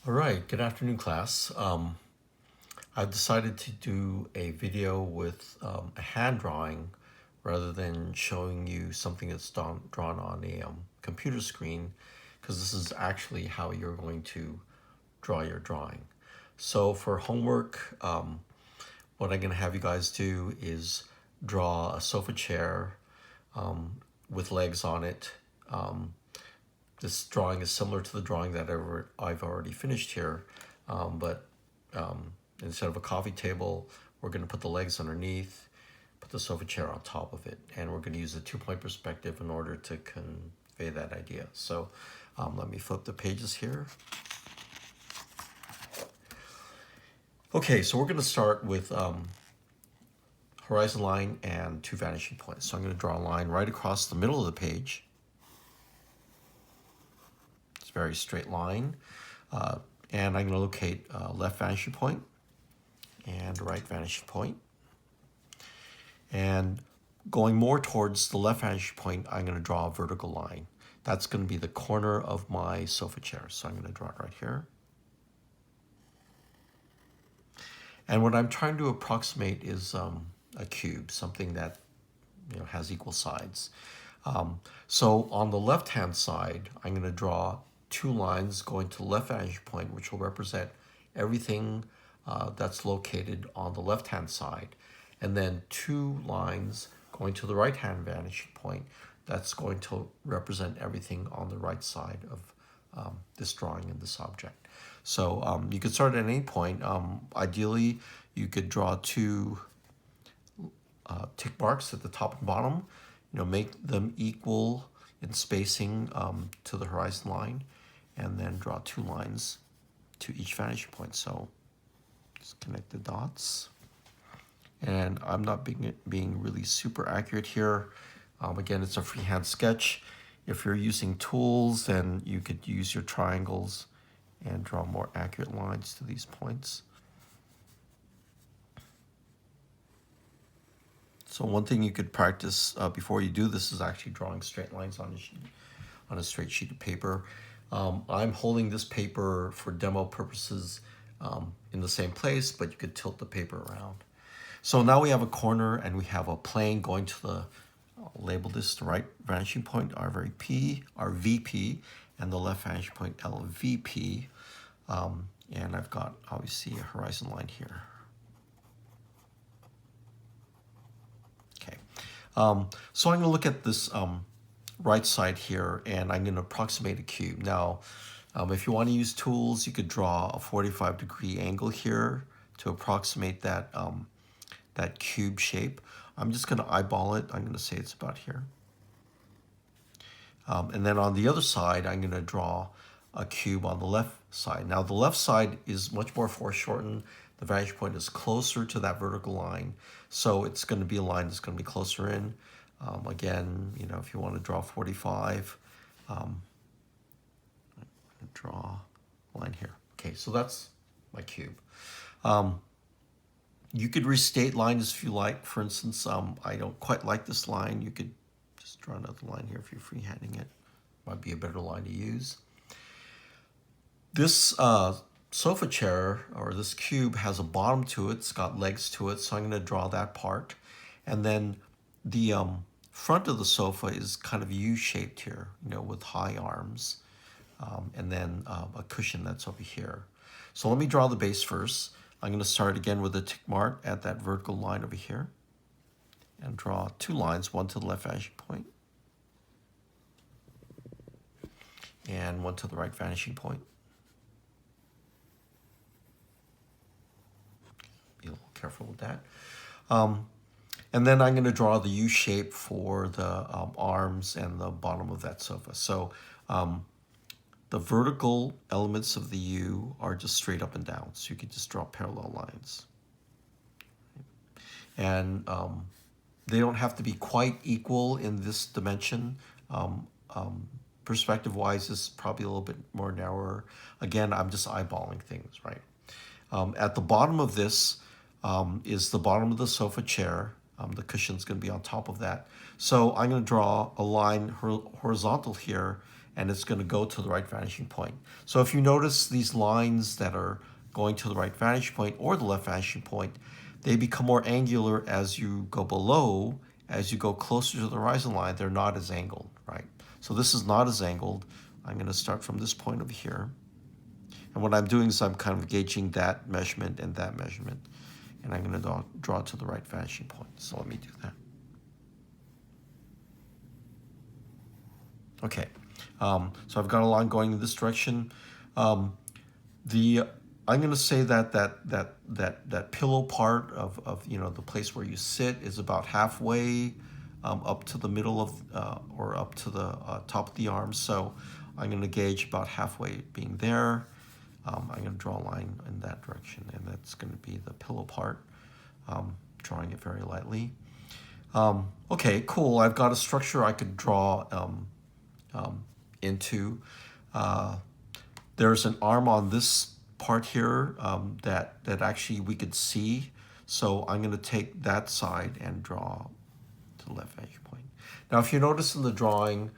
All right, good afternoon, class. I've decided to do a video with a hand drawing rather than showing you something that's drawn on a computer screen, because this is actually how you're going to draw your drawing. So for homework, what I'm going to have you guys do is draw a sofa chair with legs on it. This drawing is similar to the drawing that I've already finished here, but instead of a coffee table, we're going to put the legs underneath, put the sofa chair on top of it, and we're going to use a two-point perspective in order to convey that idea. So let me flip the pages here. Okay, so we're going to start with horizon line and two vanishing points. So I'm going to draw a line right across the middle of the page. It's a very straight line. And I'm going to locate left vanishing point and right vanishing point. And going more towards the left vanishing point, I'm going to draw a vertical line. That's going to be the corner of my sofa chair. So I'm going to draw it right here. And what I'm trying to approximate is a cube, something that has equal sides. So on the left-hand side, I'm going to draw two lines going to the left vanishing point, which will represent everything that's located on the left-hand side. And then two lines going to the right-hand vanishing point, that's going to represent everything on the right side of this drawing and this object. So you could start at any point. Ideally, you could draw two tick marks at the top and bottom, make them equal in spacing to the horizon line, and then draw two lines to each vanishing point. So just connect the dots. And I'm not being really super accurate here. Again, it's a freehand sketch. If you're using tools, then you could use your triangles and draw more accurate lines to these points. So one thing you could practice before you do this is actually drawing straight lines on a straight sheet of paper. I'm holding this paper for demo purposes in the same place, but you could tilt the paper around. So now we have a corner and we have a plane going to the, I'll label this the right vanishing point, RVP, and the left vanishing point, LVP. And I've got, obviously, a horizon line here. Okay. So I'm going to look at this right side here, and I'm going to approximate a cube. Now, if you want to use tools, you could draw a 45-degree angle here to approximate that that cube shape. I'm just going to eyeball it. I'm going to say it's about here. And then on the other side, I'm going to draw a cube on the left side. Now the left side is much more foreshortened. The vanishing point is closer to that vertical line. So it's going to be a line that's going to be closer in. Again, if you want to draw 45, draw a line here. Okay, so that's my cube. You could restate lines if you like. For instance, I don't quite like this line. You could just draw another line here if you're freehanding it. Might be a better line to use. This sofa chair, or this cube, has a bottom to it. It's got legs to it, so I'm going to draw that part. And then the front of the sofa is kind of U-shaped here, with high arms. And then a cushion that's over here. So let me draw the base first. I'm going to start again with a tick mark at that vertical line over here and draw two lines, one to the left vanishing point and one to the right vanishing point. Be a little careful with that. And then I'm going to draw the U shape for the arms and the bottom of that sofa. So the vertical elements of the U are just straight up and down, so you can just draw parallel lines. And they don't have to be quite equal in this dimension. Perspective-wise, this is probably a little bit more narrower. Again, I'm just eyeballing things, right? At the bottom of this is the bottom of the sofa chair. The cushion's going to be on top of that. So I'm going to draw a line horizontal here and it's going to go to the right vanishing point. So if you notice these lines that are going to the right vanishing point or the left vanishing point, they become more angular as you go below. As you go closer to the horizon line, they're not as angled, right? So this is not as angled. I'm going to start from this point over here. And what I'm doing is I'm kind of gauging that measurement and that measurement. And I'm going to draw to the right vanishing point. So let me do that. Okay, so I've got a line going in this direction. I'm going to say that pillow part of the place where you sit is about halfway up to the middle of or up to the top of the arm. So I'm going to gauge about halfway being there. I'm going to draw a line in that direction, and that's going to be the pillow part. Drawing it very lightly. Okay, cool. I've got a structure I could draw into. There's an arm on this part here that actually we could see. So I'm going to take that side and draw to the left vanishing point. Now, if you notice in the drawing,